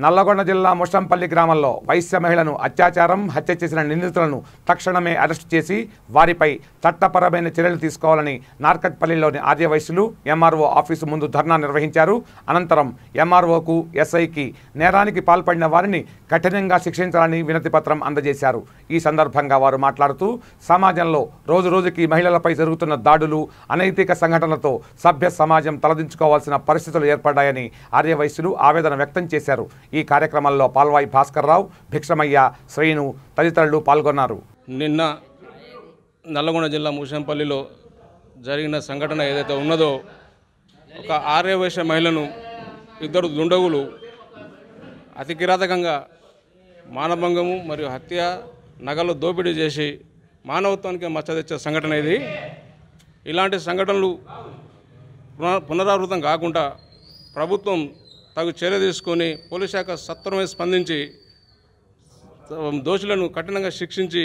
నల్లగొండ జిల్లా ముషంపల్లి గ్రామంలో వైశ్య మహిళను అత్యాచారం హత్య చేసిన నిందితులను తక్షణమే అరెస్టు చేసి వారిపై చట్టపరమైన చర్యలు తీసుకోవాలని నార్కట్పల్లిలోని ఆర్యవైశ్యులు ఎంఆర్ఓ ఆఫీసు ముందు ధర్నా నిర్వహించారు. అనంతరం ఎంఆర్ఓకు ఎస్ఐకి నేరానికి పాల్పడిన వారిని కఠినంగా శిక్షించాలని వినతిపత్రం అందజేశారు. ఈ సందర్భంగా వారు మాట్లాడుతూ సమాజంలో రోజురోజుకి మహిళలపై జరుగుతున్న దాడులు, అనైతిక సంఘటనలతో సభ్య సమాజం తలదించుకోవాల్సిన పరిస్థితులు ఏర్పడ్డాయని ఆర్యవైశ్యులు ఆవేదన వ్యక్తం చేశారు. ఈ కార్యక్రమంలో పాల్వాయి భాస్కర్రావు, భిక్షమయ్య, శ్రీను తదితరులు పాల్గొన్నారు. నిన్న నల్లగొండ జిల్లా ముషంపల్లిలో జరిగిన సంఘటన ఏదైతే ఉన్నదో, ఒక ఆర్యవైశ్య మహిళను ఇద్దరు దుండగులు అతి కిరాతకంగా మానభంగము మరియు హత్య, నగలు దోపిడీ చేసి మానవత్వానికి మచ్చ తెచ్చే సంఘటన ఇది. ఇలాంటి సంఘటనలు పునరావృతం కాకుండా ప్రభుత్వం తగు చర్య తీసుకొని పోలీస్ శాఖ సత్వరమే స్పందించి దోషులను కఠినంగా శిక్షించి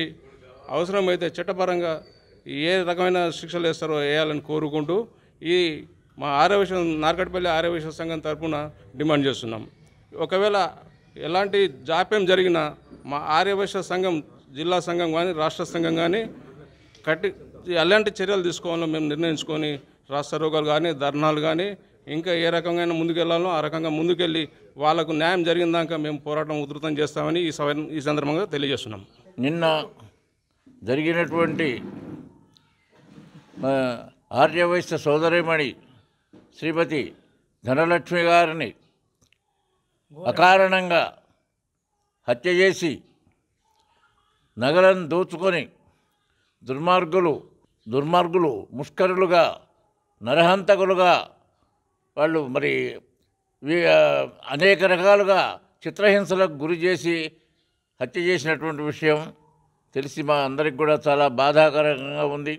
అవసరమైతే చట్టపరంగా ఏ రకమైన శిక్షలు వేస్తారో వేయాలని కోరుకుంటూ ఈ మా ఆర్యవైశ్య నార్కట్పల్లి ఆర్యవైశ్య సంఘం తరఫున డిమాండ్ చేస్తున్నాం. ఒకవేళ ఎలాంటి జాప్యం జరిగినా మా ఆర్యవైశ్య సంఘం జిల్లా సంఘం కానీ రాష్ట్ర సంఘం కానీ ఎలాంటి చర్యలు తీసుకోవాలో మేము నిర్ణయించుకొని రాస్తారోకాలు కానీ ధర్నాలు కానీ ఇంకా ఏ రకంగా ముందుకెళ్లాలో ఆ రకంగా ముందుకెళ్ళి వాళ్లకు న్యాయం జరిగిన దాకా మేము పోరాటం ఉధృతం చేస్తామని ఈ సందర్భంగా తెలియజేస్తున్నాం. నిన్న జరిగినటువంటి ఆర్యవైశ్య సోదరిమణి శ్రీమతి ధనలక్ష్మి గారిని అకారణంగా హత్య చేసి నగలను దోచుకొని దుర్మార్గులు ముష్కరులుగా, నరహంతకులుగా వాళ్ళు మరి అనేక రకాలుగా చిత్రహింసలకు గురి చేసి హత్య చేసినటువంటి విషయం తెలిసి మా అందరికి కూడా చాలా బాధాకరంగా ఉంది.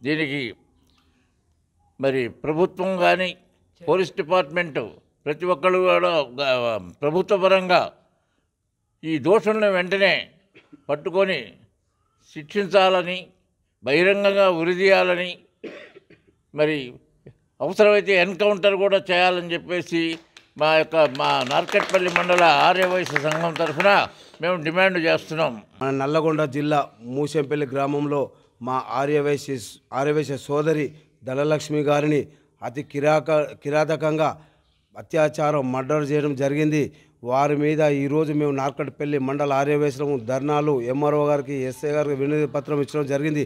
దీనికి మరి ప్రభుత్వం కానీ పోలీస్ డిపార్ట్మెంటు ప్రతి ఒక్కరు కూడా ప్రభుత్వ పరంగా ఈ దోషులను వెంటనే పట్టుకొని శిక్షించాలని, బహిరంగంగా ఉరిదీయాలని, మరి అవసరమైతే ఎన్కౌంటర్ కూడా చేయాలని చెప్పేసి మా నార్కట్పల్లి మండల ఆర్యవైశ్య సంఘం తరఫున మేము డిమాండ్ చేస్తున్నాం. మన నల్లగొండ జిల్లా మూసంపల్లి గ్రామంలో మా ఆర్యవైశ్య సోదరి ధనలక్ష్మి గారిని అతి కిరాతకంగా అత్యాచారం, మర్డర్ చేయడం జరిగింది. వారి మీద ఈరోజు మేము నార్కట్పల్లి మండల ఆర్యవైశ్యం ధర్నాలు ఎంఆర్ఓ గారికి, ఎస్ఐ గారికి వినతి పత్రం ఇచ్చడం జరిగింది.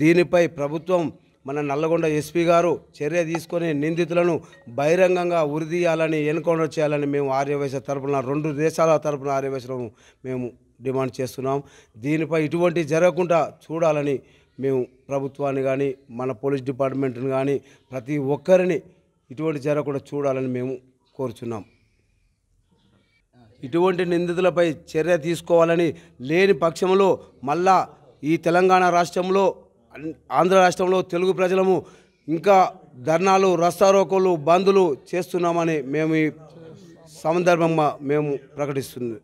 దీనిపై ప్రభుత్వం మన నల్లగొండ ఎస్పీ గారు చర్య తీసుకొని నిందితులను బహిరంగంగా ఉరిదీయాలని, ఎన్కౌంటర్ చేయాలని మేము ఆర్యవైశ్య తరపున, రెండు దేశాల తరపున ఆర్యవైశ్యం మేము డిమాండ్ చేస్తున్నాం. దీనిపై ఇటువంటి జరగకుండా చూడాలని మేము ప్రభుత్వాన్ని కానీ, మన పోలీస్ డిపార్ట్మెంట్ని కానీ, ప్రతి ఒక్కరిని ఇటువంటి జరగకుండా చూడాలని మేము కోరుచున్నాం. ఇటువంటి నిందితులపై చర్య తీసుకోవాలని, లేని పక్షంలో మళ్ళా ఈ తెలంగాణ రాష్ట్రంలో, ఆంధ్ర రాష్ట్రంలో తెలుగు ప్రజలము ఇంకా ధర్నాలు, రస్తారోకోలు, బందులు చేస్తున్నామని మేము ఈ సందర్భంగా మేము ప్రకటిస్తున్నాం.